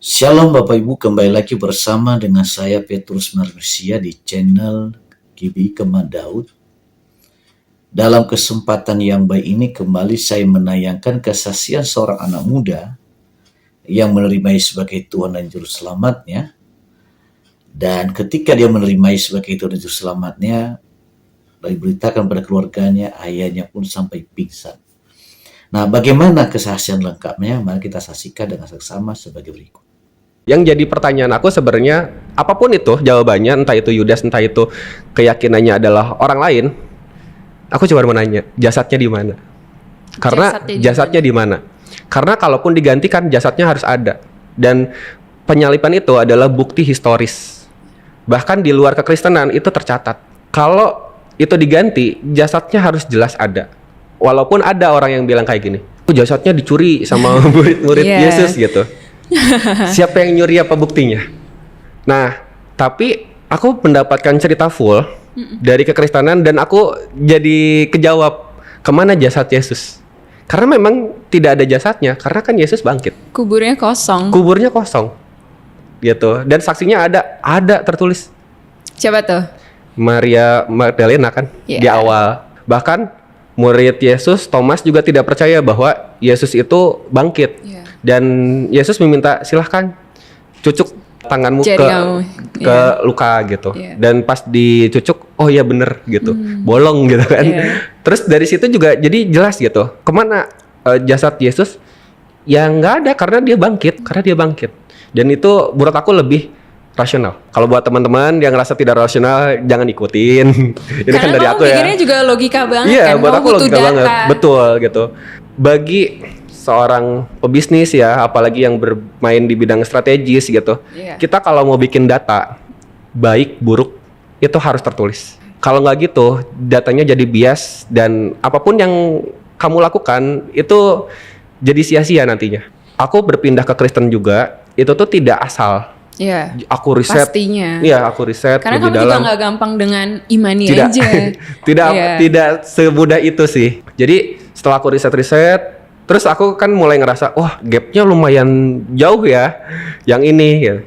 Shalom Bapak Ibu, kembali lagi bersama dengan saya Petrus Manusia di channel GBI Kemah Daud. Dalam kesempatan yang baik ini kembali saya menayangkan kesaksian seorang anak muda yang menerimai sebagai Tuhan dan Juru Selamatnya. Dan ketika dia menerimai sebagai Tuhan dan Juru Selamatnya, diberitakan pada keluarganya, ayahnya pun sampai pingsan. Nah, bagaimana kesaksian lengkapnya? Mari kita saksikan dengan seksama sebagai berikut. Yang jadi pertanyaan aku sebenarnya, apapun itu jawabannya, entah itu Yudas, entah itu keyakinannya adalah orang lain, aku cuma mau nanya, jasadnya di mana? Karena jasadnya di mana? Karena kalaupun digantikan, jasadnya harus ada. Dan penyalipan itu adalah bukti historis. Bahkan di luar kekristenan itu tercatat. Kalau itu diganti, jasadnya harus jelas ada. Walaupun ada orang yang bilang kayak gini, jasadnya dicuri sama murid-murid Yesus gitu. Siapa yang nyuri, apa buktinya? Nah, tapi aku mendapatkan cerita full dari kekristenan dan aku jadi kejawab kemana jasad Yesus? Karena memang tidak ada jasadnya, karena kan Yesus bangkit. Kuburnya kosong. Kuburnya kosong, gitu. Dan saksinya ada tertulis. Siapa tuh? Maria Magdalena kan di awal. Bahkan murid Yesus Thomas juga tidak percaya bahwa Yesus itu bangkit. Dan Yesus meminta silahkan cucuk tanganmu ke luka gitu. Dan pas dicucuk, oh iya bener gitu, bolong gitu kan. Terus dari situ juga jadi jelas gitu kemana jasad Yesus. Yang nggak ada karena dia bangkit. Dan itu menurut aku lebih rasional. Kalau buat teman-teman yang ngerasa tidak rasional, jangan ikutin. Ini kan dari aku ya. Karena pikirnya juga logika banget. Iya, kan? buat aku logika banget, betul gitu. Bagi seorang pebisnis ya, apalagi yang bermain di bidang strategis gitu, kita kalau mau bikin data baik buruk itu harus tertulis. Kalau nggak gitu, datanya jadi bias dan apapun yang kamu lakukan itu jadi sia-sia nantinya. Aku berpindah ke Kristen juga, itu tuh tidak asal. Iya. Aku riset. Pastinya. Iya, aku riset. Karena lebih kamu dalam. juga nggak gampang dengan imani aja. Tidak semudah itu sih. Jadi setelah aku riset, terus aku kan mulai ngerasa, wah gapnya lumayan jauh ya, yang ini ya.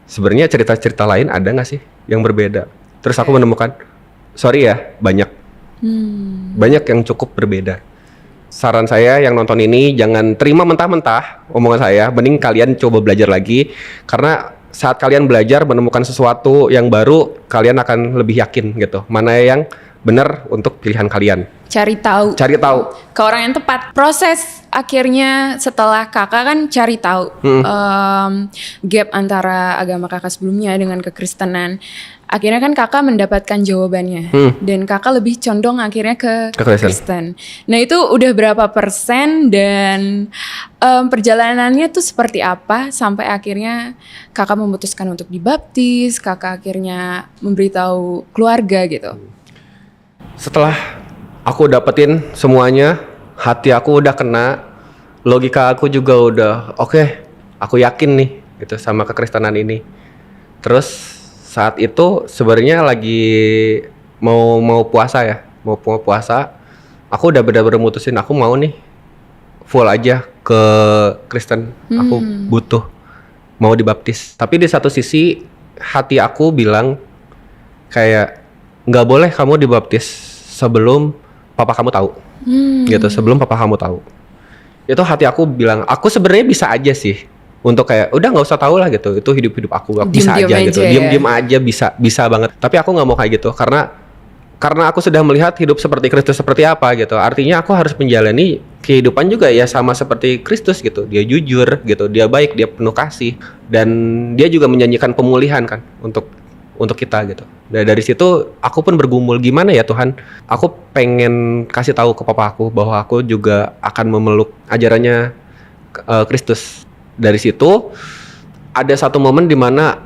Sebenarnya cerita-cerita lain ada nggak sih yang berbeda? Terus aku menemukan, sorry ya, banyak yang cukup berbeda. Saran saya yang nonton ini jangan terima mentah-mentah omongan saya, mending kalian coba belajar lagi. Karena saat kalian belajar menemukan sesuatu yang baru, kalian akan lebih yakin gitu, mana yang benar untuk pilihan kalian. Cari tahu ke orang yang tepat. Proses akhirnya setelah kakak kan cari tahu gap antara agama kakak sebelumnya dengan kekristenan. Akhirnya kan kakak mendapatkan jawabannya dan kakak lebih condong akhirnya ke Kristen. Nah itu udah berapa persen dan perjalanannya tuh seperti apa sampai akhirnya kakak memutuskan untuk dibaptis, kakak akhirnya memberitahu keluarga gitu. Setelah aku dapetin semuanya, hati aku udah kena, logika aku juga udah oke, aku yakin nih gitu sama kekristenan ini. Terus saat itu sebenarnya lagi mau puasa ya, mau puasa, aku udah benar-benar mutusin aku mau nih full aja ke Kristen, aku butuh mau dibaptis. Tapi di satu sisi hati aku bilang kayak nggak boleh kamu dibaptis sebelum papa kamu tahu, gitu. Sebelum papa kamu tahu, itu hati aku bilang, aku sebenarnya bisa aja sih untuk kayak udah nggak usah tahu lah gitu, itu hidup aku bisa aja gitu, diem aja bisa banget. Tapi aku nggak mau kayak gitu karena aku sudah melihat hidup seperti Kristus seperti apa gitu. Artinya aku harus menjalani kehidupan juga ya sama seperti Kristus gitu. Dia jujur gitu, dia baik, dia penuh kasih, dan dia juga menjanjikan pemulihan kan untuk kita gitu. Dan dari situ aku pun bergumul, gimana ya Tuhan, aku pengen kasih tahu ke papa aku bahwa aku juga akan memeluk ajarannya Kristus. Dari situ ada satu momen di mana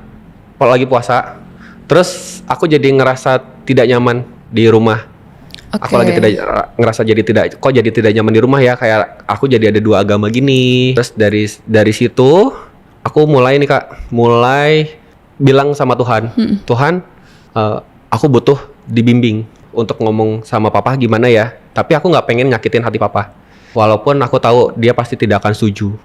lagi puasa, terus aku jadi ngerasa tidak nyaman di rumah. Aku lagi jadi tidak nyaman di rumah ya, kayak aku jadi ada dua agama gini. Terus dari situ aku mulai bilang sama Tuhan, Tuhan, aku butuh dibimbing untuk ngomong sama papa gimana ya. Tapi aku nggak pengen nyakitin hati papa, walaupun aku tahu dia pasti tidak akan setuju.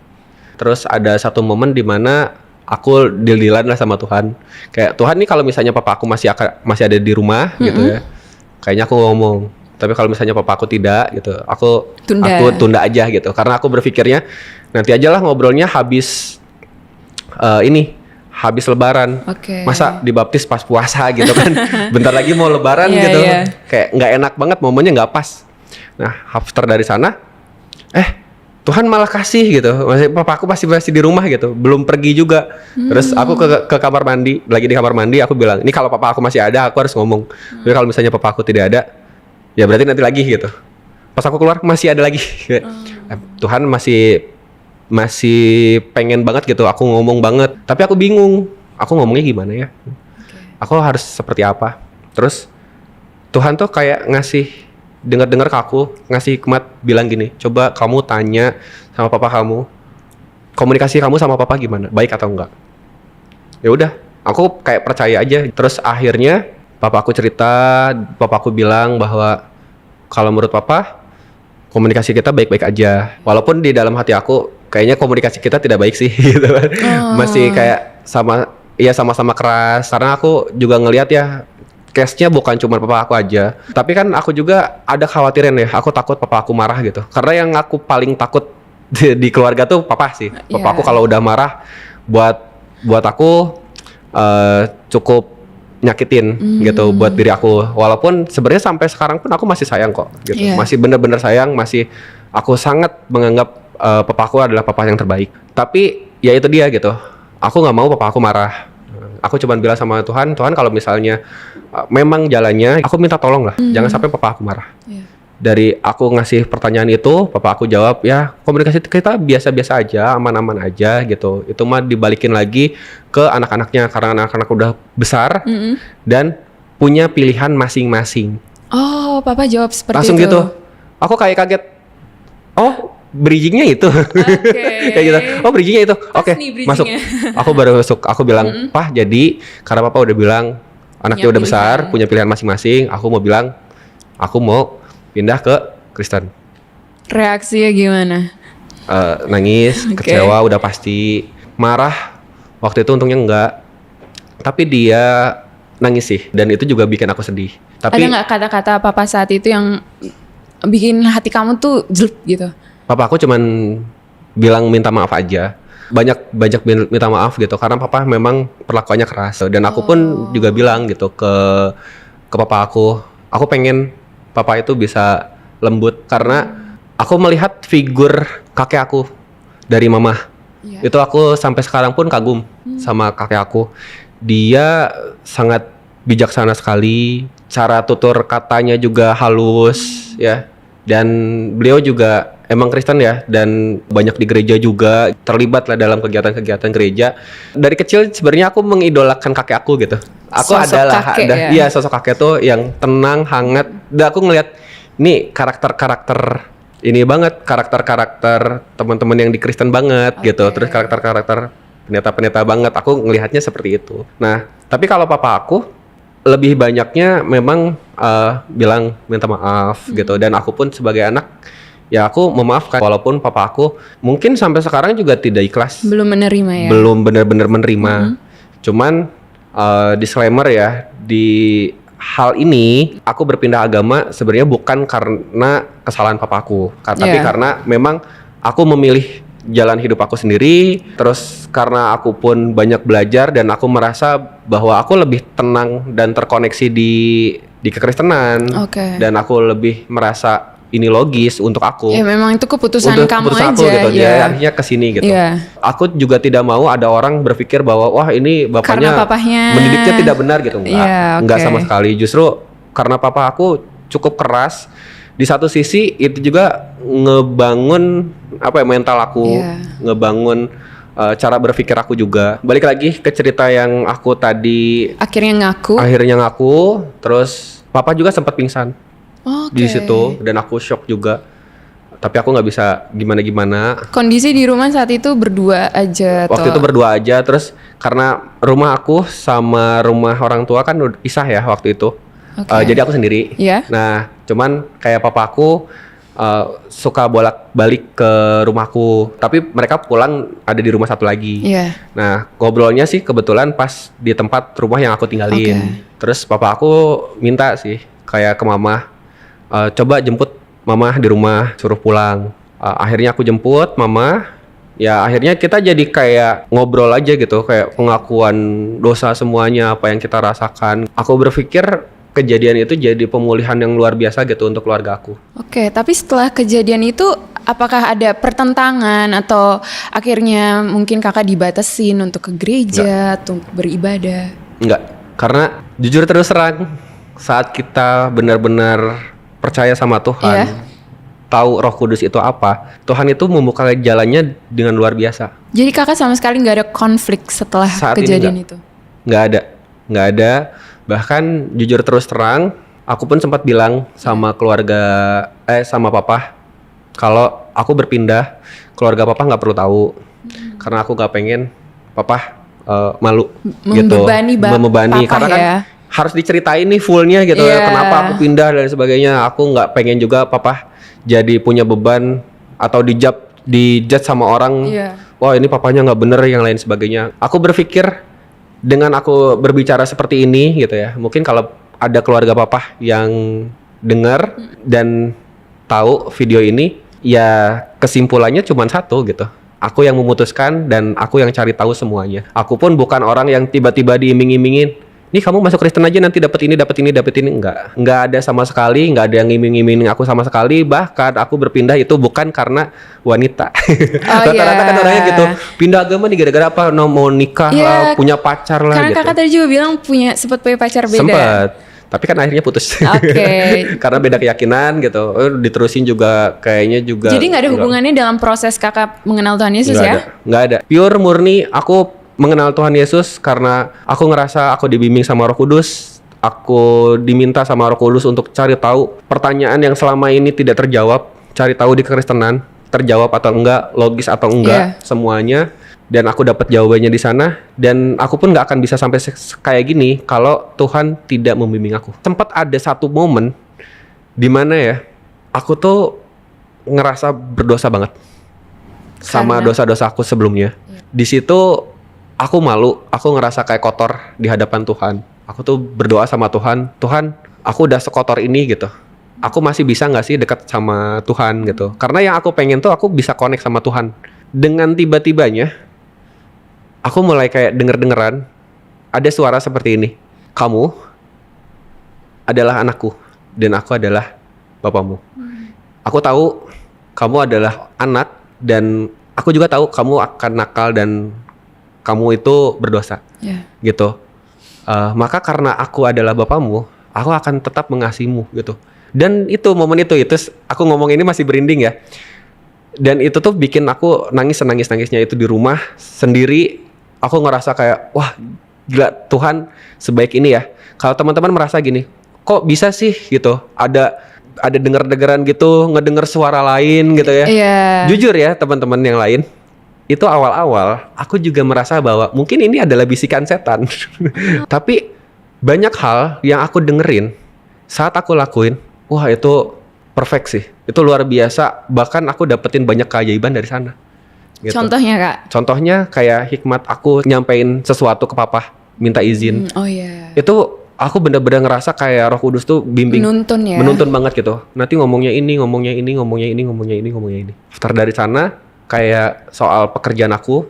Terus ada satu momen di mana aku deal-dealan lah sama Tuhan. Kayak Tuhan nih kalau misalnya papa aku masih ada di rumah gitu ya, kayaknya aku ngomong. Tapi kalau misalnya papa aku tidak gitu, aku tunda aja gitu. Karena aku berpikirnya nanti aja lah ngobrolnya habis habis Lebaran. Masa dibaptis pas puasa gitu kan. Bentar lagi mau Lebaran gitu. Kayak nggak enak banget, momennya nggak pas. Nah, after dari sana, Tuhan malah kasih gitu. Papa aku masih di rumah gitu, belum pergi juga. Terus aku ke kamar mandi, lagi di kamar mandi, aku bilang, ini kalau papa aku masih ada, aku harus ngomong. Tapi kalau misalnya papa aku tidak ada, ya berarti nanti lagi gitu. Pas aku keluar masih ada lagi. Tuhan masih pengen banget gitu, aku ngomong banget. Tapi aku bingung, aku ngomongnya gimana ya? Aku harus seperti apa? Terus Tuhan tuh kayak ngasih dengar ke aku, ngasih hikmat, bilang gini, coba kamu tanya sama papa kamu, komunikasi kamu sama papa gimana, baik atau enggak? Ya udah, aku kayak percaya aja. Terus akhirnya papa aku cerita, papa aku bilang bahwa kalau menurut papa komunikasi kita baik-baik aja, walaupun di dalam hati aku kayaknya komunikasi kita tidak baik sih gitu. Masih kayak sama-sama keras, karena aku juga ngelihat ya, case-nya bukan cuma papa aku aja, tapi kan aku juga ada khawatiran ya, aku takut papa aku marah gitu. Karena yang aku paling takut di keluarga tuh papa sih. Papa aku kalau udah marah buat aku cukup nyakitin gitu buat diri aku. Walaupun sebenarnya sampai sekarang pun aku masih sayang kok gitu. Masih bener-bener sayang, masih aku sangat menganggap papa aku adalah papa yang terbaik. Tapi ya itu dia gitu, aku nggak mau papa aku marah. Aku cuma bilang sama Tuhan kalau misalnya memang jalannya, aku minta tolong lah, jangan sampai papa aku marah. Dari aku ngasih pertanyaan itu, papa aku jawab, ya komunikasi kita biasa-biasa aja, aman-aman aja gitu. Itu mah dibalikin lagi ke anak-anaknya, karena anak-anak udah besar dan punya pilihan masing-masing. Oh, papa jawab seperti langsung itu. Gitu. Aku kayak kaget. Oh, bridgingnya itu. Kayak gitu. Oh, bridgingnya itu. Oke, masuk. Aku baru masuk. Aku bilang, Pah, jadi karena papa udah bilang anaknya udah besar, punya pilihan masing-masing. Aku mau bilang, aku mau pindah ke Kristen. Reaksinya gimana? Nangis, kecewa udah pasti. Marah, waktu itu untungnya enggak. Tapi dia nangis sih, dan itu juga bikin aku sedih. Tapi ada nggak kata-kata papa saat itu yang bikin hati kamu tuh jelek gitu? Papa aku cuman bilang minta maaf aja. Banyak minta maaf gitu, karena papa memang perlakuannya keras. Dan aku pun juga bilang gitu ke papa aku pengen papa itu bisa lembut, karena aku melihat figur kakek aku dari mama. Itu aku sampai sekarang pun kagum sama kakek aku. Dia sangat bijaksana sekali, cara tutur katanya juga halus ya. Dan beliau juga emang Kristen ya, dan banyak di gereja juga, terlibat lah dalam kegiatan-kegiatan gereja. Dari kecil sebenarnya aku mengidolakan kakek aku gitu. Aku sosok kakek tuh yang tenang, hangat. Dan aku ngelihat nih karakter ini banget, karakter teman-teman yang di Kristen banget gitu. Terus karakter pendeta-pendeta banget. Aku ngelihatnya seperti itu. Nah, tapi kalau papa aku lebih banyaknya memang bilang minta maaf gitu. Dan aku pun sebagai anak, ya aku memaafkan, walaupun papa aku mungkin sampai sekarang juga tidak ikhlas, belum menerima ya, belum benar-benar menerima. Cuman disclaimer ya, di hal ini aku berpindah agama sebenarnya bukan karena kesalahan papaku, tapi karena memang aku memilih jalan hidup aku sendiri. Terus karena aku pun banyak belajar, dan aku merasa bahwa aku lebih tenang dan terkoneksi di kekristenan. Dan aku lebih merasa ini logis untuk aku. Ya memang itu keputusan kamu aja. Aku, gitu. Ya akhirnya kesini gitu. Aku juga tidak mau ada orang berpikir bahwa wah ini bapaknya mendidiknya tidak benar gitu. Enggak sama sekali. Justru karena papa aku cukup keras. Di satu sisi itu juga ngebangun mental aku, ngebangun cara berpikir aku juga. Balik lagi ke cerita yang aku tadi. Akhirnya ngaku. Terus papa juga sempat pingsan. Di situ, dan aku shock juga. Tapi aku nggak bisa gimana. Kondisi di rumah saat itu berdua aja. Waktu itu berdua aja. Terus karena rumah aku sama rumah orang tua kan udah pisah ya waktu itu. Jadi aku sendiri. Nah, cuman kayak papa aku suka bolak-balik ke rumahku, tapi mereka pulang ada di rumah satu lagi. Iya. Nah, ngobrolnya sih kebetulan pas di tempat rumah yang aku tinggalin. Oke. Terus papa aku minta sih kayak ke mama, coba jemput mama di rumah, suruh pulang. Akhirnya aku jemput mama. Ya akhirnya kita jadi kayak ngobrol aja gitu, kayak pengakuan dosa semuanya apa yang kita rasakan. Aku berpikir kejadian itu jadi pemulihan yang luar biasa gitu untuk keluarga aku. Oke, tapi setelah kejadian itu apakah ada pertentangan atau akhirnya mungkin kakak dibatasin untuk ke gereja, untuk beribadah? Enggak, karena jujur terus terang saat kita benar-benar percaya sama Tuhan, tahu Roh Kudus itu apa, Tuhan itu membuka jalannya dengan luar biasa. Jadi kakak sama sekali nggak ada konflik setelah Saat kejadian ini itu? Nggak ada. Bahkan jujur terus terang, aku pun sempat bilang sama sama papa, kalau aku berpindah, keluarga papa nggak perlu tahu, karena aku nggak pengen papa malu Membebani gitu, membebani papa karena kan ya. harus diceritain nih fullnya gitu ya, Iya. kenapa aku pindah dan sebagainya. Aku nggak pengen juga papa jadi punya beban atau dijudge sama orang. Iya. Wah ini papanya nggak bener yang lain sebagainya. Aku berpikir dengan aku berbicara seperti ini gitu ya, mungkin kalau ada keluarga papa yang dengar dan tahu video ini, ya kesimpulannya cuma satu gitu. Aku yang memutuskan dan aku yang cari tahu semuanya. Aku pun bukan orang yang tiba-tiba diiming-imingin, nih kamu masuk Kristen aja nanti dapat ini. Enggak ada sama sekali, enggak ada yang ngiming-ngiming aku sama sekali. Bahkan aku berpindah itu bukan karena wanita. Rata-rata kan orangnya gitu, pindah agama nih gara-gara apa? Mau nikah lah, punya pacar lah Karena gitu. kakak tadi juga bilang sempat punya pacar beda. Sempet, tapi kan akhirnya putus. Oke. Karena beda keyakinan gitu. Diterusin juga kayaknya juga. Jadi nggak ada hubungannya dalam proses kakak mengenal Tuhan Yesus Nggak ada. Pure murni aku mengenal Tuhan Yesus karena aku ngerasa aku dibimbing sama Roh Kudus. Aku diminta sama Roh Kudus untuk cari tahu pertanyaan yang selama ini tidak terjawab. Cari tahu di kekristenan, terjawab atau enggak, logis atau enggak, semuanya. Dan aku dapat jawabannya di sana. Dan aku pun nggak akan bisa sampai kayak gini kalau Tuhan tidak membimbing aku. Sempat ada satu momen di mana ya, aku tuh ngerasa berdosa banget sama dosa-dosa aku sebelumnya. Di situ aku malu, aku ngerasa kayak kotor di hadapan Tuhan. Aku tuh berdoa sama Tuhan, Tuhan, aku udah sekotor ini gitu. Aku masih bisa nggak sih dekat sama Tuhan gitu? Karena yang aku pengen tuh aku bisa connect sama Tuhan. Dengan tiba-tibanya, aku mulai kayak denger-dengeran ada suara seperti ini. Kamu adalah anakku dan aku adalah bapamu. Aku tahu kamu adalah anak dan aku juga tahu kamu akan nakal dan kamu itu berdosa, gitu. Maka karena aku adalah bapamu, aku akan tetap mengasihimu, gitu. Dan itu momen itu aku ngomong ini masih berinding ya. Dan itu tuh bikin aku nangisnya itu di rumah sendiri. Aku ngerasa kayak wah gila, Tuhan sebaik ini ya. Kalau teman-teman merasa gini, kok bisa sih gitu? Ada dengar-dengaran gitu, ngedenger suara lain gitu ya. Jujur ya teman-teman yang lain. Itu awal-awal aku juga merasa bahwa mungkin ini adalah bisikan setan. Tapi banyak hal yang aku dengerin saat aku lakuin, wah itu perfect sih. Itu luar biasa, bahkan aku dapetin banyak keajaiban dari sana. Gitu. Contohnya kak? Contohnya kayak hikmat aku nyampein sesuatu ke papa, minta izin. Itu aku bener-bener ngerasa kayak Roh Kudus tuh bimbing. Menuntun banget gitu. Nanti ngomongnya ini. After dari sana, kayak soal pekerjaan aku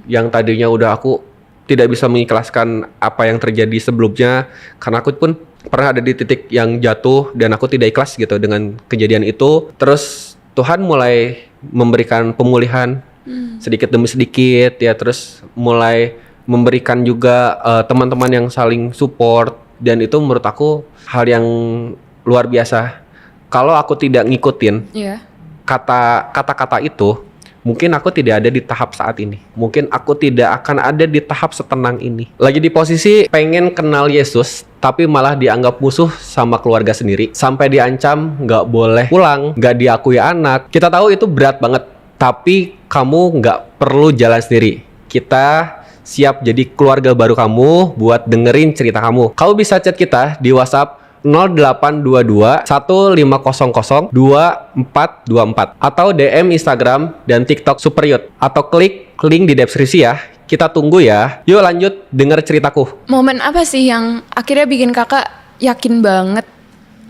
yang tadinya udah aku tidak bisa mengikhlaskan apa yang terjadi sebelumnya, karena aku pun pernah ada di titik yang jatuh dan aku tidak ikhlas gitu dengan kejadian itu. Terus Tuhan mulai memberikan pemulihan sedikit demi sedikit ya, terus mulai memberikan juga teman-teman yang saling support, dan itu menurut aku hal yang luar biasa. Kalau aku tidak ngikutin kata-kata itu, mungkin aku tidak ada di tahap saat ini. Mungkin aku tidak akan ada di tahap setenang ini. Lagi di posisi pengen kenal Yesus, tapi malah dianggap musuh sama keluarga sendiri. Sampai diancam nggak boleh pulang, nggak diakui anak. Kita tahu itu berat banget. Tapi kamu nggak perlu jalan sendiri. Kita siap jadi keluarga baru kamu buat dengerin cerita kamu. Kamu bisa chat kita di WhatsApp 0822 1500 2424 atau DM Instagram dan TikTok Superyouth atau klik link di deskripsi ya. Kita tunggu ya. Yuk lanjut denger ceritaku. Momen apa sih yang akhirnya bikin kakak yakin banget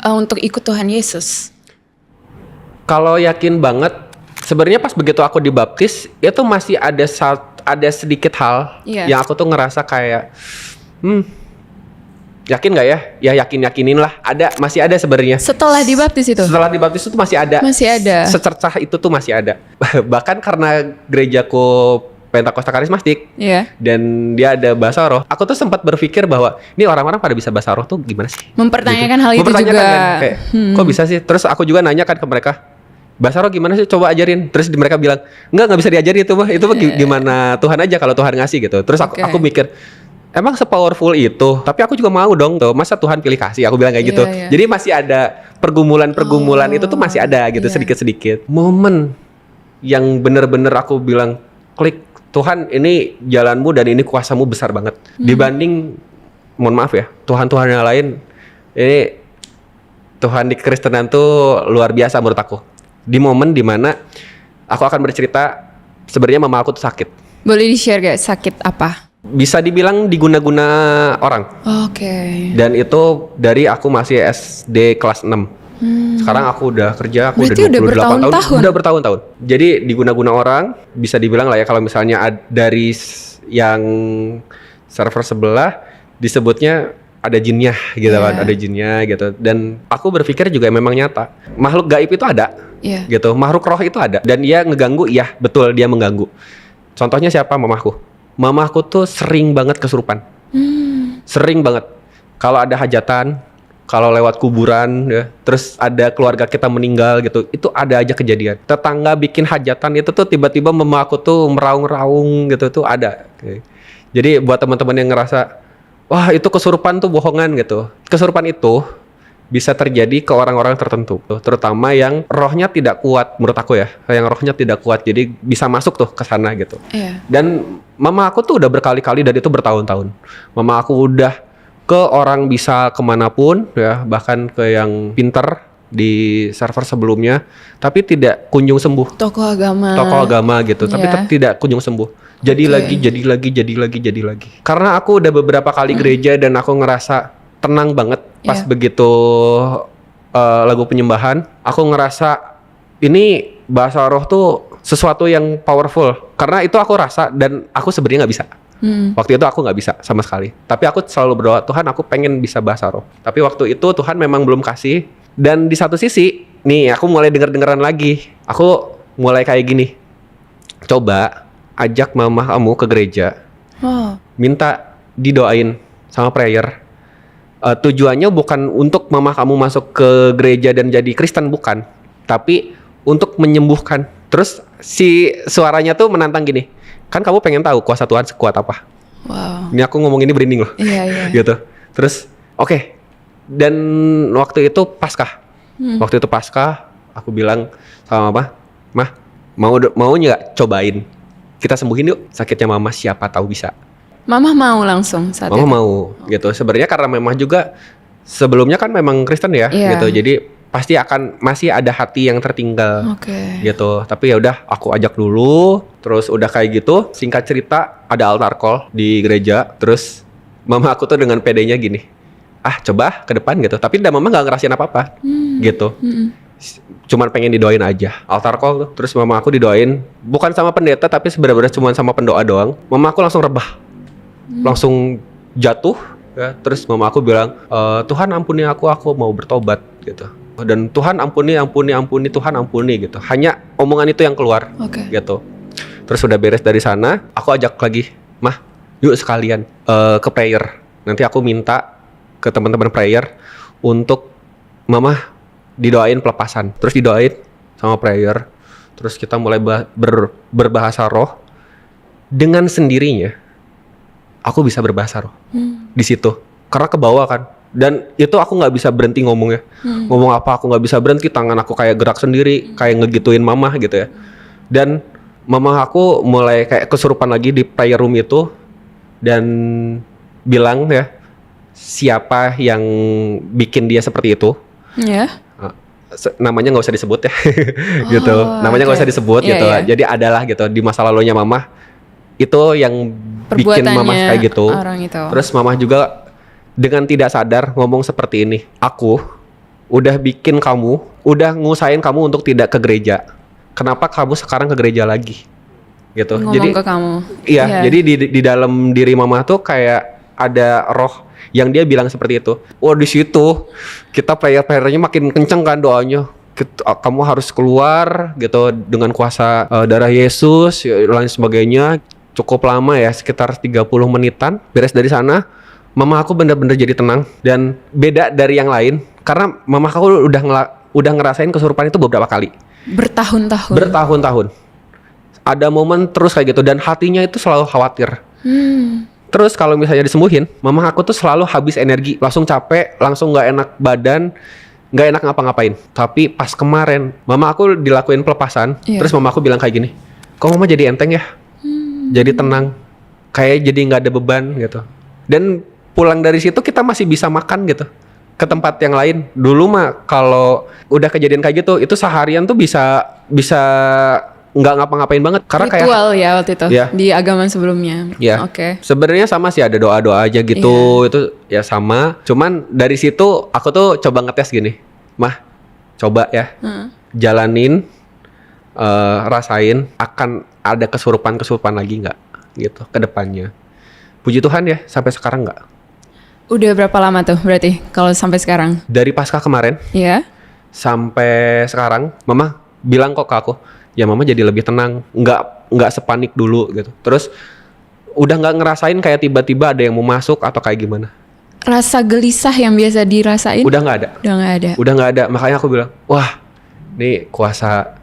untuk ikut Tuhan Yesus? Kalau yakin banget, sebenarnya pas begitu aku dibaptis itu masih ada sedikit hal yang aku tuh ngerasa kayak yakin nggak ya? Ya yakinin lah. Masih ada sebenarnya. Setelah dibaptis itu? Setelah dibaptis itu masih ada. Masih ada. Secercah itu tuh masih ada. Bahkan karena gerejaku Pentakosta Karismatik, dan dia ada bahasa roh. Aku tuh sempat berpikir bahwa ini orang-orang pada bisa bahasa roh tuh gimana sih? Mempertanyakan hal itu juga. Kan, kayak, kok bisa sih? Terus aku juga nanya kan ke mereka, bahasa roh gimana sih? Coba ajarin. Terus mereka bilang, nggak bisa diajarin itu mah. Itu mah gimana Tuhan aja kalau Tuhan ngasih gitu. Terus aku mikir, emang sepowerful itu? Tapi aku juga mau dong tuh. Masa Tuhan pilih kasih? Aku bilang kayak gitu. Jadi masih ada pergumulan itu tuh masih ada gitu sedikit-sedikit. Momen yang bener-bener aku bilang klik, Tuhan ini jalanmu dan ini kuasamu besar banget. Dibanding, mohon maaf ya, Tuhan-Tuhan yang lain, ini Tuhan di Kristenan tuh luar biasa menurut aku. Di momen dimana aku akan bercerita, sebenarnya mama aku tuh sakit. Boleh di-share gak sakit apa? Bisa dibilang diguna-guna orang. Oke. Dan itu dari aku masih SD kelas 6. Sekarang aku udah kerja, aku berarti udah 28 tahun. Udah bertahun-tahun. Jadi diguna-guna orang, bisa dibilang lah ya, kalau misalnya dari yang server sebelah disebutnya ada jinnya gitu kan, ada jinnya gitu. Dan aku berpikir juga memang nyata. Makhluk gaib itu ada. Gitu. Makhluk roh itu ada dan dia ngeganggu, iya, betul dia mengganggu. Contohnya siapa? Mamaku. Mamaku tuh sering banget kesurupan. Sering banget. Kalau ada hajatan, kalau lewat kuburan ya, terus ada keluarga kita meninggal gitu, itu ada aja kejadian. Tetangga bikin hajatan itu tuh tiba-tiba mama aku tuh meraung-raung gitu tuh ada. Jadi buat teman-teman yang ngerasa wah itu kesurupan tuh bohongan gitu. Kesurupan itu bisa terjadi ke orang-orang tertentu, terutama yang rohnya tidak kuat menurut aku ya. Yang rohnya tidak kuat jadi bisa masuk tuh ke sana gitu. Dan mama aku tuh udah berkali-kali dan itu bertahun-tahun. Mama aku udah ke orang bisa kemanapun ya, bahkan ke yang pinter di server sebelumnya, tapi tidak kunjung sembuh. Tokoh agama gitu, tapi tidak kunjung sembuh. Jadi lagi. Karena aku udah beberapa kali gereja dan aku ngerasa tenang banget pas begitu lagu penyembahan. Aku ngerasa ini bahasa roh tuh sesuatu yang powerful. Karena itu aku rasa dan aku sebenarnya nggak bisa. Waktu itu aku nggak bisa sama sekali. Tapi aku selalu berdoa, Tuhan aku pengen bisa bahasa roh. Tapi waktu itu Tuhan memang belum kasih. Dan di satu sisi, nih aku mulai dengeran lagi. Aku mulai kayak gini. Coba ajak mama kamu ke gereja. Minta didoain sama prayer. Tujuannya bukan untuk mama kamu masuk ke gereja dan jadi Kristen, bukan. Tapi untuk menyembuhkan. Terus si suaranya tuh menantang gini. Kan kamu pengen tahu kuasa Tuhan sekuat apa? Ini aku ngomong ini berinding loh. Gitu. Terus oke. Dan waktu itu Paskah. Waktu itu Paskah, aku bilang sama mama, "Mah, mau nggak cobain? Kita sembuhin yuk sakitnya mama, siapa tahu bisa." Mama mau langsung saat itu. Mama mau gitu. Sebenarnya karena memang juga sebelumnya kan memang Kristen ya, gitu. Jadi pasti akan masih ada hati yang tertinggal, gitu. Tapi ya udah, aku ajak dulu. Terus udah kayak gitu, singkat cerita ada altar call di gereja. Terus mama aku tuh dengan pedenya gini, coba ke depan gitu. Tapi mama nggak ngerasain apa-apa, gitu. Cuman pengen didoain aja. Altar call tuh. Terus mama aku didoain, bukan sama pendeta tapi sebenarnya cuma sama pendoa doang. Mama aku langsung rebah, langsung jatuh. Ya. Terus mama aku bilang, Tuhan ampuni aku mau bertobat gitu. Dan Tuhan ampuni, Tuhan ampuni gitu. Hanya omongan itu yang keluar, gitu. Terus udah beres dari sana, aku ajak lagi, Mah, yuk sekalian ke prayer. Nanti aku minta ke teman-teman prayer untuk mama didoain pelepasan. Terus didoain sama prayer. Terus kita mulai berbahasa roh. Dengan sendirinya, aku bisa berbahasa roh di situ. Karena ke bawah kan. Dan itu aku nggak bisa berhenti ngomongnya. Ngomong apa aku nggak bisa berhenti, tangan aku kayak gerak sendiri, kayak ngegituin mama gitu ya. Dan mama aku mulai kayak kesurupan lagi di prayer room itu dan bilang ya, siapa yang bikin dia seperti itu. Ya. Namanya nggak usah disebut ya, gitu. Namanya nggak usah disebut gitu. Jadi adalah gitu di masa lalunya mama itu yang bikin mama kayak gitu. Orang itu. Terus mama juga dengan tidak sadar ngomong seperti ini. Aku udah bikin kamu, udah ngusahain kamu untuk tidak ke gereja. Kenapa kamu sekarang ke gereja lagi? Gitu. Ngomong Jadi ke kamu. Iya, jadi di dalam diri mama tuh kayak ada roh yang dia bilang seperti itu. Oh, di situ kita prayer-prayernya makin kenceng kan doanya. Kamu harus keluar gitu dengan kuasa darah Yesus lain sebagainya. Cukup lama ya, sekitar 30 menitan. Beres dari sana, mama aku bener-bener jadi tenang dan beda dari yang lain karena mama aku udah ngerasain kesurupan itu beberapa kali. Bertahun-tahun. Ada momen terus kayak gitu dan hatinya itu selalu khawatir. Terus kalau misalnya disembuhin, mama aku tuh selalu habis energi, langsung capek, langsung nggak enak badan, nggak enak ngapa-ngapain. Tapi pas kemarin, mama aku dilakuin pelepasan, terus mama aku bilang kayak gini, kok mama jadi enteng ya? Jadi tenang, kayak jadi nggak ada beban gitu. Dan pulang dari situ kita masih bisa makan gitu, ke tempat yang lain. Dulu mah kalau udah kejadian kayak gitu, itu seharian tuh bisa nggak ngapa-ngapain banget karena ritual kayak ya waktu itu di agama sebelumnya. Oke. Sebenarnya sama sih, ada doa-doa aja gitu. Itu ya sama. Cuman dari situ aku tuh coba ngetes gini. Mah, coba ya. Jalanin, rasain akan ada kesurupan lagi nggak gitu ke depannya. Puji Tuhan ya, sampai sekarang nggak. Udah berapa lama tuh berarti kalau sampai sekarang? Dari pasca kemarin. Iya. Sampai sekarang, mama bilang kok ke aku, ya mama jadi lebih tenang, nggak sepanik dulu gitu. Terus udah nggak ngerasain kayak tiba-tiba ada yang mau masuk atau kayak gimana. Rasa gelisah yang biasa dirasain? Udah nggak ada. Makanya aku bilang, wah, ini kuasa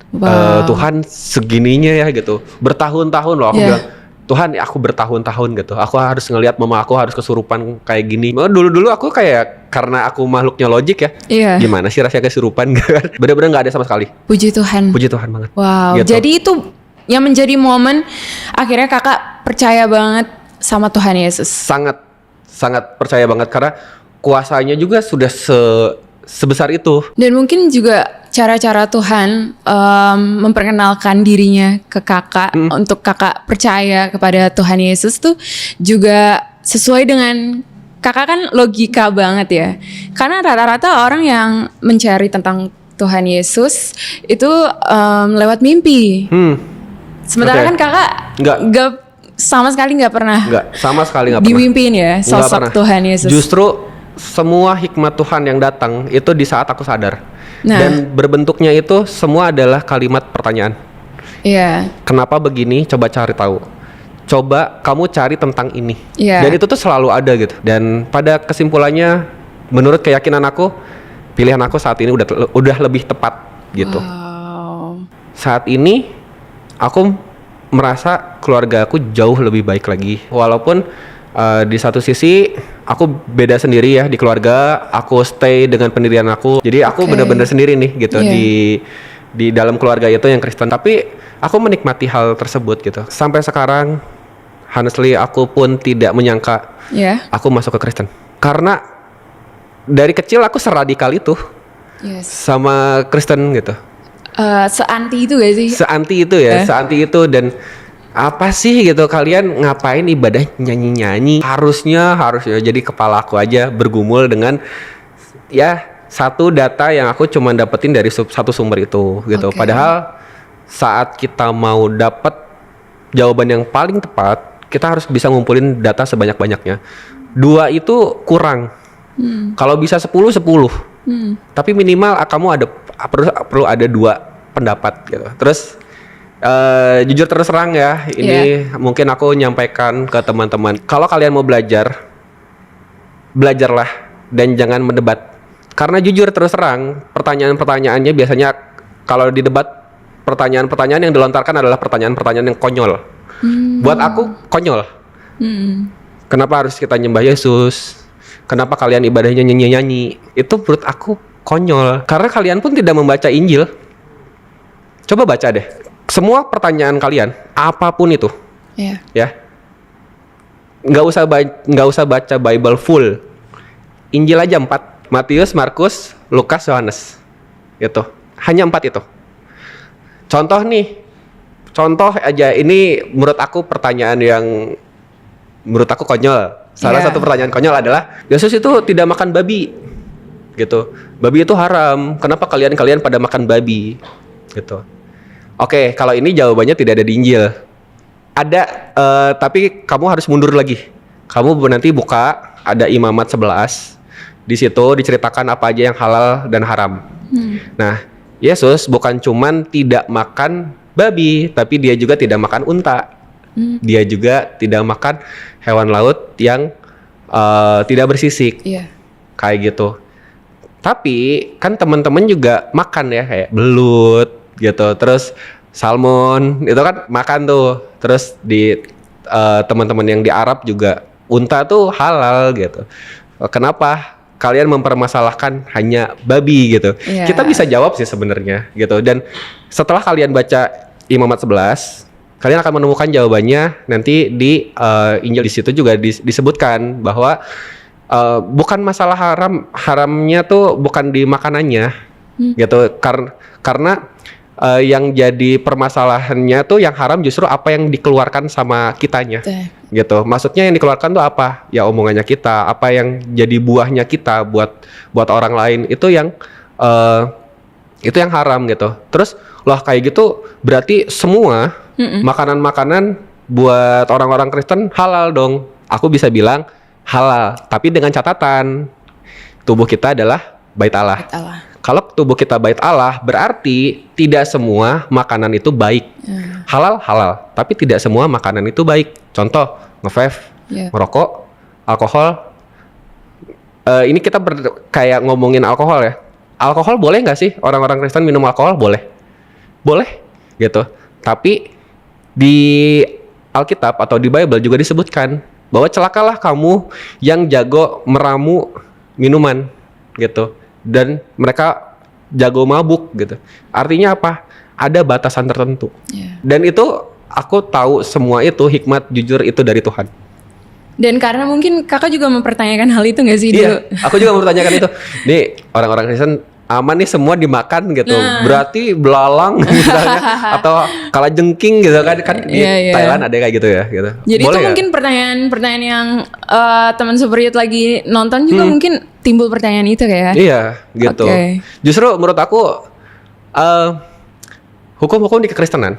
Tuhan segininya ya gitu. Bertahun-tahun loh aku bilang, Tuhan, aku bertahun-tahun gitu. Aku harus ngelihat mama aku harus kesurupan kayak gini. Dulu aku kayak karena aku makhluknya logik ya. Iya. Gimana sih rasanya kesurupan? Bener-bener nggak ada sama sekali. Puji Tuhan banget. Wow. Gitu. Jadi itu yang menjadi momen akhirnya kakak percaya banget sama Tuhan Yesus. Sangat percaya banget karena kuasanya juga sudah sebesar itu. Dan mungkin juga cara-cara Tuhan memperkenalkan dirinya ke kakak untuk kakak percaya kepada Tuhan Yesus tuh juga sesuai dengan kakak kan logika banget ya. Karena rata-rata orang yang mencari tentang Tuhan Yesus itu lewat mimpi. Sementara kan kakak nggak sama sekali nggak pernah. Dimimpiin ya sosok Tuhan Yesus. Justru semua hikmat Tuhan yang datang itu di saat aku sadar. Dan berbentuknya itu semua adalah kalimat pertanyaan. Iya. Kenapa begini? Coba cari tahu. Coba kamu cari tentang ini. Dan itu tuh selalu ada gitu. Dan pada kesimpulannya, menurut keyakinan aku, pilihan aku saat ini udah lebih tepat gitu. Wow. Saat ini aku merasa keluarga aku jauh lebih baik lagi. Walaupun di satu sisi aku beda sendiri ya di keluarga, aku stay dengan pendirian aku. Jadi aku benar-benar sendiri nih gitu di dalam keluarga itu yang Kristen. Tapi aku menikmati hal tersebut gitu. Sampai sekarang honestly aku pun tidak menyangka aku masuk ke Kristen. Karena dari kecil aku seradikal itu sama Kristen gitu. Seanti itu gak sih? Seanti itu dan apa sih gitu, kalian ngapain ibadah nyanyi-nyanyi? Harusnya jadi kepala aku aja bergumul dengan ya satu data yang aku cuma dapetin dari satu sumber itu gitu. Padahal saat kita mau dapet jawaban yang paling tepat, kita harus bisa ngumpulin data sebanyak-banyaknya. 2 itu kurang. Kalau bisa 10. Tapi minimal kamu perlu ada 2 pendapat gitu. Terus jujur terus terang ya, ini mungkin aku nyampaikan ke teman-teman. Kalau kalian mau belajarlah dan jangan mendebat. Karena jujur terus terang, pertanyaan-pertanyaannya biasanya kalau di debat, pertanyaan-pertanyaan yang dilontarkan adalah pertanyaan-pertanyaan yang konyol. Buat aku konyol. Kenapa harus kita nyembah Yesus? Kenapa kalian ibadahnya nyanyi-nyanyi? Itu menurut aku konyol. Karena kalian pun tidak membaca Injil. Coba baca deh. Semua pertanyaan kalian, apapun itu, ya, nggak usah baca Bible full. Injil aja 4. Matius, Markus, Lukas, Yohanes. Gitu. Hanya 4 itu. Contoh aja, ini menurut aku pertanyaan yang menurut aku konyol. Salah satu pertanyaan konyol adalah Yesus itu tidak makan babi. Gitu. Babi itu haram. Kenapa kalian pada makan babi? Gitu. Oke, kalau ini jawabannya tidak ada di Injil. Ada, tapi kamu harus mundur lagi. Kamu nanti buka, ada Imamat 11. Di situ diceritakan apa aja yang halal dan haram. Nah, Yesus bukan cuman tidak makan babi, tapi dia juga tidak makan unta. Dia juga tidak makan hewan laut yang tidak bersisik. Kayak gitu. Tapi kan teman-teman juga makan ya, kayak belut gitu. Terus salmon itu kan makan tuh. Terus di teman-teman yang di Arab juga unta tuh halal gitu. Kenapa kalian mempermasalahkan hanya babi gitu? Kita bisa jawab sih sebenarnya gitu. Dan setelah kalian baca Imamat 11, kalian akan menemukan jawabannya nanti di Injil. Di situ juga disebutkan bahwa bukan masalah haramnya tuh bukan di makanannya gitu. Karena yang jadi permasalahannya tuh yang haram justru apa yang dikeluarkan sama kitanya gitu. Maksudnya yang dikeluarkan tuh apa? Ya omongannya kita, apa yang jadi buahnya kita buat orang lain, itu yang haram gitu. Terus loh kayak gitu berarti semua makanan-makanan buat orang-orang Kristen halal dong. Aku bisa bilang halal, tapi dengan catatan tubuh kita adalah bait Allah. Kalau tubuh kita bait Allah, berarti tidak semua makanan itu baik. Halal, tapi tidak semua makanan itu baik. Contoh, nge-vape, merokok, alkohol. Ini kita kayak ngomongin alkohol ya. Alkohol boleh nggak sih orang-orang Kristen minum alkohol? Boleh, gitu. Tapi di Alkitab atau di Bible juga disebutkan bahwa celakalah kamu yang jago meramu minuman, gitu. Dan mereka jago mabuk gitu. Artinya apa? Ada batasan tertentu. Dan itu aku tahu semua itu hikmat jujur itu dari Tuhan. Dan karena mungkin kakak juga mempertanyakan hal itu nggak sih dulu? Iya, aku juga mempertanyakan itu. Nih orang-orang Kristen aman nih semua dimakan gitu. Berarti belalang misalnya atau kalajengking gitu kan di Thailand ada kayak gitu ya gitu. Jadi boleh itu mungkin pertanyaan yang teman Super Youth lagi nonton juga mungkin timbul pertanyaan itu kayak. Iya, gitu. Justru menurut aku hukum-hukum di kekristenan.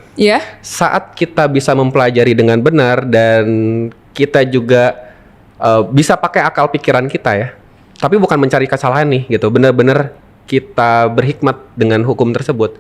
Saat kita bisa mempelajari dengan benar dan kita juga bisa pakai akal pikiran kita ya. Tapi bukan mencari kesalahan nih gitu. Benar-benar kita berhikmat dengan hukum tersebut,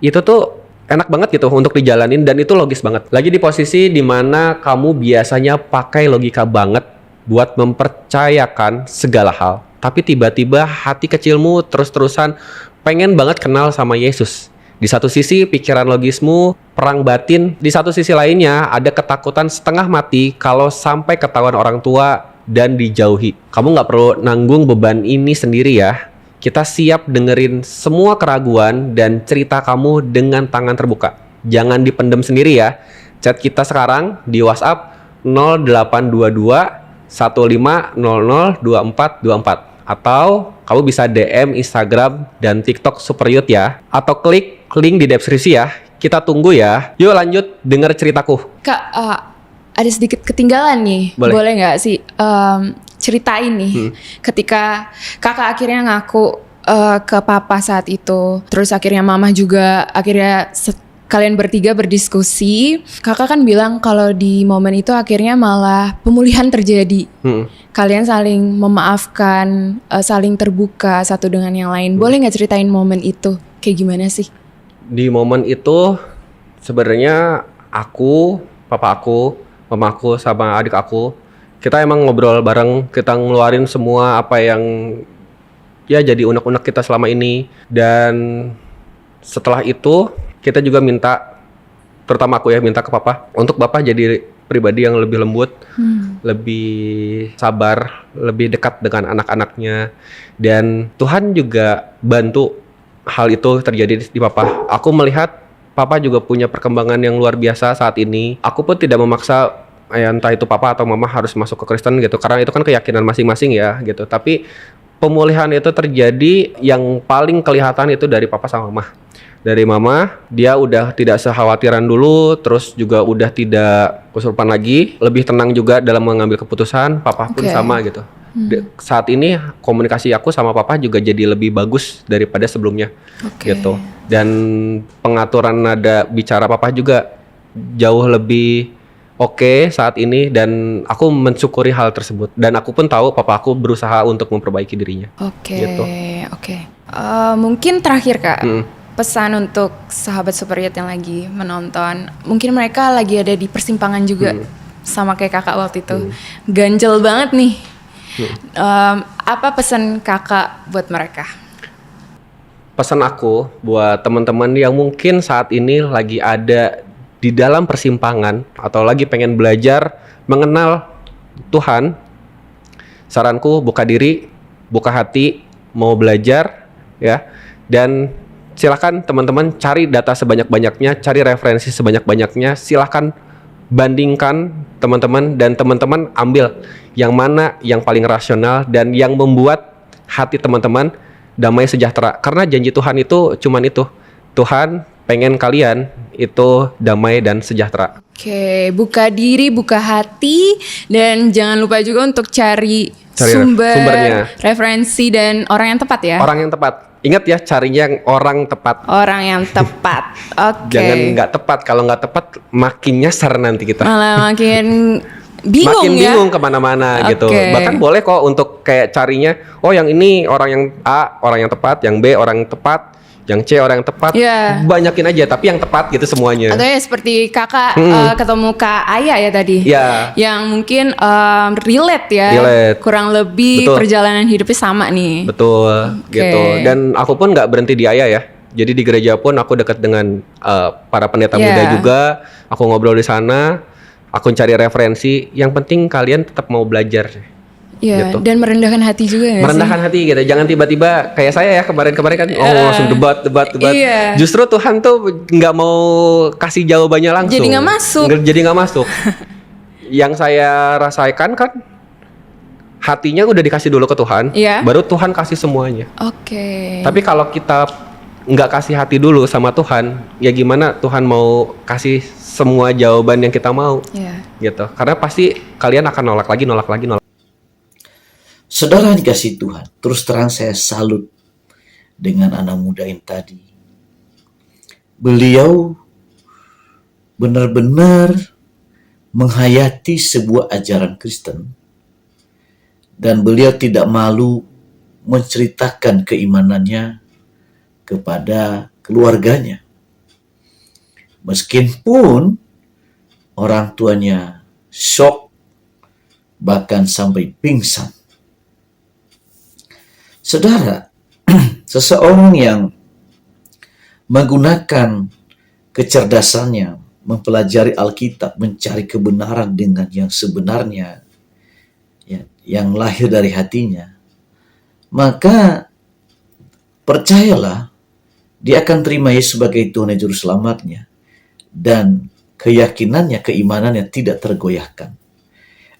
itu tuh enak banget gitu untuk dijalanin dan itu logis banget. Lagi di posisi dimana kamu biasanya pakai logika banget buat mempercayakan segala hal, tapi tiba-tiba hati kecilmu terus-terusan pengen banget kenal sama Yesus. Di satu sisi pikiran logismu perang batin, di satu sisi lainnya ada ketakutan setengah mati kalau sampai ketahuan orang tua dan dijauhi. Kamu nggak perlu nanggung beban ini sendiri ya. Kita siap dengerin semua keraguan dan cerita kamu dengan tangan terbuka. Jangan dipendem sendiri ya. Chat kita sekarang di WhatsApp 0822 1500 2424 atau kamu bisa DM Instagram dan TikTok Super Youth ya, atau klik link di deskripsi ya. Kita tunggu ya. Yuk lanjut denger ceritaku. Kak, ada sedikit ketinggalan nih. Boleh nggak sih ceritain nih ketika kakak akhirnya ngaku ke papa saat itu, terus akhirnya mama juga, akhirnya kalian bertiga berdiskusi. Kakak kan bilang kalau di momen itu akhirnya malah pemulihan terjadi. Kalian saling memaafkan, saling terbuka satu dengan yang lain. Boleh nggak ceritain momen itu kayak gimana sih? Di momen itu sebenarnya aku, papa aku, mama aku sama adik aku, kita emang ngobrol bareng, kita ngeluarin semua apa yang ya jadi unek-unek kita selama ini. Dan setelah itu kita juga minta, terutama aku ya, minta ke papa untuk bapak jadi pribadi yang lebih lembut, lebih sabar, lebih dekat dengan anak-anaknya. Dan Tuhan juga bantu hal itu terjadi di papa. Aku melihat papa juga punya perkembangan yang luar biasa saat ini. Aku pun tidak memaksa entah itu papa atau mama harus masuk ke Kristen gitu, karena itu kan keyakinan masing-masing ya gitu. Tapi pemulihan itu terjadi yang paling kelihatan itu dari papa sama mama. Dari mama, dia udah tidak sekhawatiran dulu, terus juga udah tidak kesurupan lagi, lebih tenang juga dalam mengambil keputusan. Papa pun sama gitu. Saat ini komunikasi aku sama papa juga jadi lebih bagus daripada sebelumnya, gitu. Dan pengaturan nada bicara papa juga jauh lebih oke saat ini, dan aku mensyukuri hal tersebut. Dan aku pun tahu papa aku berusaha untuk memperbaiki dirinya. Gitu. Mungkin terakhir Kak. Pesan untuk sahabat Superiat yang lagi menonton, mungkin mereka lagi ada di persimpangan juga sama kayak kakak waktu itu, ganjel banget nih. Apa pesan kakak buat mereka? Pesan aku buat teman-teman yang mungkin saat ini lagi ada di dalam persimpangan atau lagi pengen belajar mengenal Tuhan, saranku buka diri, buka hati, mau belajar ya, dan silakan teman-teman cari data sebanyak-banyaknya, cari referensi sebanyak-banyaknya, silakan bandingkan teman-teman, dan teman-teman ambil yang mana yang paling rasional dan yang membuat hati teman-teman damai sejahtera. Karena janji Tuhan itu cuman itu, Tuhan pengen kalian itu damai dan sejahtera. Buka diri, buka hati, dan jangan lupa juga untuk cari sumbernya, referensi dan orang yang tepat ya. Orang yang tepat. Ingat ya, carinya yang orang tepat. Orang yang tepat. Jangan nggak tepat. Kalau nggak tepat, makin nyasar nanti kita. Malah makin bingung makin ya. bingung kemana-mana gitu. Bahkan boleh kok untuk kayak carinya, oh yang ini orang yang A, orang yang tepat, yang B, orang yang tepat, yang C, orang yang tepat. Banyakin aja, tapi yang tepat gitu semuanya. Atau ya seperti kakak ketemu Kak Aya ya tadi. Yang mungkin relate ya. Kurang lebih perjalanan hidupnya sama nih. Betul, gitu. Dan aku pun nggak berhenti di Aya ya. Jadi di gereja pun aku dekat dengan para pendeta muda juga. Aku ngobrol di sana. Aku cari referensi. Yang penting kalian tetap mau belajar. Gitu. Dan merendahkan hati juga ya. Merendahkan hati gitu. Jangan tiba-tiba kayak saya ya kemarin-kemarin kan langsung debat. Justru Tuhan tuh nggak mau kasih jawabannya langsung. Jadi nggak masuk. Yang saya rasakan kan hatinya udah dikasih dulu ke Tuhan, baru Tuhan kasih semuanya. Tapi kalau kita nggak kasih hati dulu sama Tuhan, ya gimana Tuhan mau kasih semua jawaban yang kita mau? Gitu. Karena pasti kalian akan nolak lagi. Saudara dikasih Tuhan, terus terang saya salut dengan anak muda yang tadi. Beliau benar-benar menghayati sebuah ajaran Kristen, dan beliau tidak malu menceritakan keimanannya kepada keluarganya. Meskipun orang tuanya shock, bahkan sampai pingsan. Saudara, seseorang yang menggunakan kecerdasannya, mempelajari Alkitab, mencari kebenaran dengan yang sebenarnya, ya, yang lahir dari hatinya, maka percayalah, dia akan terima Yesus sebagai Tuhan dan Juru Selamatnya, dan keyakinannya, keimanannya tidak tergoyahkan.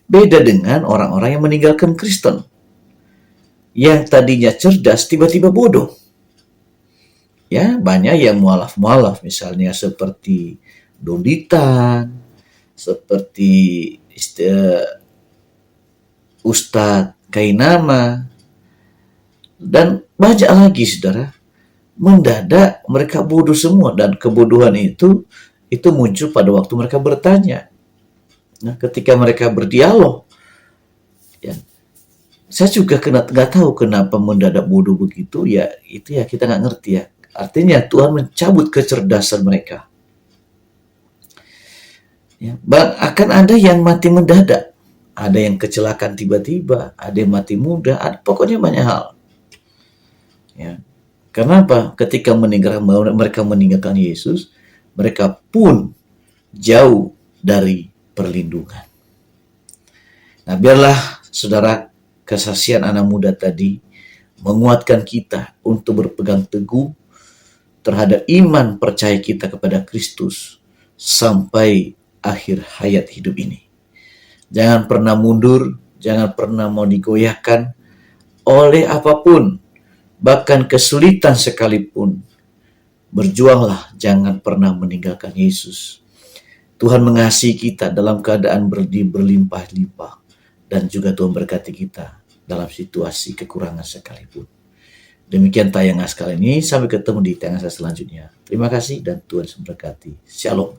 Beda dengan orang-orang yang meninggalkan Kristen, yang tadinya cerdas tiba-tiba bodoh. Ya, banyak yang mualaf-mualaf, misalnya seperti Don Ditan, seperti Ustadz Kainama, dan banyak lagi, saudara. Mendadak mereka bodoh semua, dan kebodohan itu muncul pada waktu mereka bertanya. Nah, ketika mereka berdialog, ya, saya juga nggak tahu kenapa mendadak bodoh begitu, ya itu ya kita nggak ngerti ya. Artinya Tuhan mencabut kecerdasan mereka. Ya, akan ada yang mati mendadak, ada yang kecelakaan tiba-tiba, ada yang mati muda, pokoknya banyak hal. Ya, kenapa? Ketika mereka meninggalkan Yesus, mereka pun jauh dari perlindungan. Nah, biarlah saudara, kesaksian anak muda tadi menguatkan kita untuk berpegang teguh terhadap iman percaya kita kepada Kristus sampai akhir hayat hidup ini. Jangan pernah mundur, jangan pernah mau digoyahkan oleh apapun, bahkan kesulitan sekalipun. Berjuanglah, jangan pernah meninggalkan Yesus. Tuhan mengasihi kita dalam keadaan berlimpah-limpah, dan juga Tuhan berkati kita dalam situasi kekurangan sekalipun. Demikian tayangan sekali ini, sampai ketemu di tayangan selanjutnya. Terima kasih dan Tuhan memberkati. Shalom.